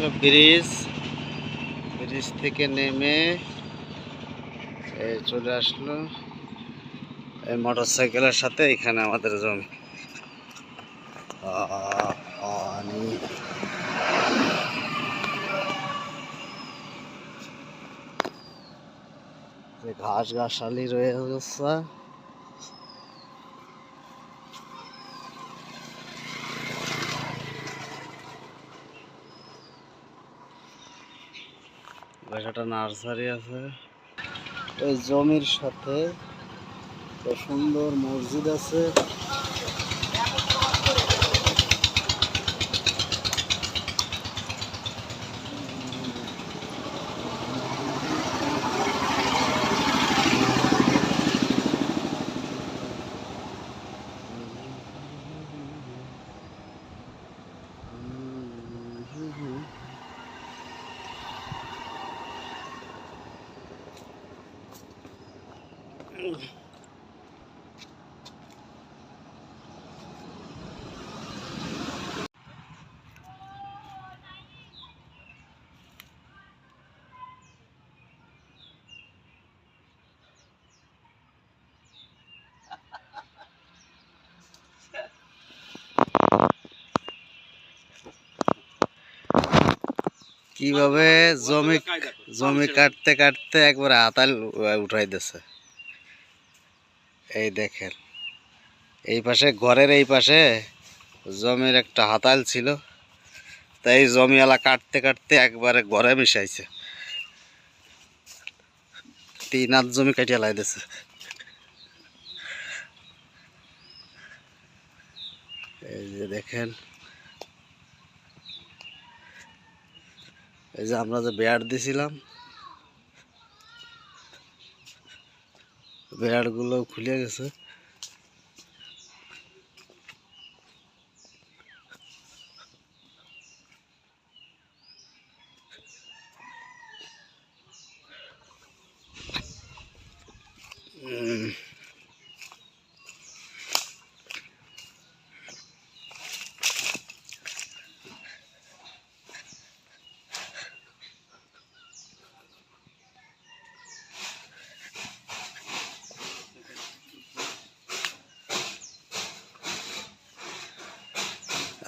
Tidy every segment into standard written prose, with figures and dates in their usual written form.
একটা bridge, bridge থেকে নেমে চলে আসলো এই মোটর সাইকেলের সাথে এখানে আমাদের জমি। ঘাস ঘাসালি রয়ে গেছে। একটা নার্সারি আছে এই জমির সাথে, সুন্দর মসজিদ আছে। কিভাবে জমি জমি কাটতে কাটতে একবার হাতাল উঠাই দিছে। এই দেখেন, এই পাশে ঘরের এই পাশে জমির একটা হাতাল ছিল, তাই জমিওয়ালা কাটতে কাটতে একবারে ঘরে মিশাইছে। 3 হাত জমি কাটিয়ে লাই দিছে। এই যে দেখেন, এই যে আমরা যে বেড় দিছিলাম, বেড়গুলো খুলে গেছে।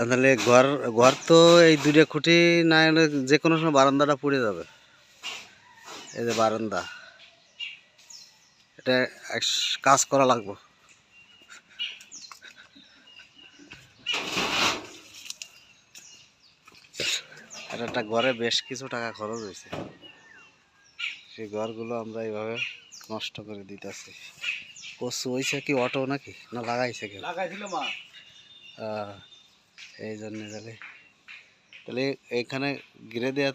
তাহলে ঘর ঘর তো এই 2টা খুঁটি না এলে যে কোনো সময় বারান্দাটা পুড়ে যাবে। এই যে বারান্দা, এটা কাজ করা লাগবে। একটা ঘরে বেশ কিছু টাকা খরচ হয়েছে, সেই ঘরগুলো আমরা এইভাবে নষ্ট করে দিতেছি। কচু হয়েছে কি অটো নাকি না লাগাইছে কেউ? লাগাইছিল মা। এই জন্য তাহলে এইখানে ঘিরে দেওয়া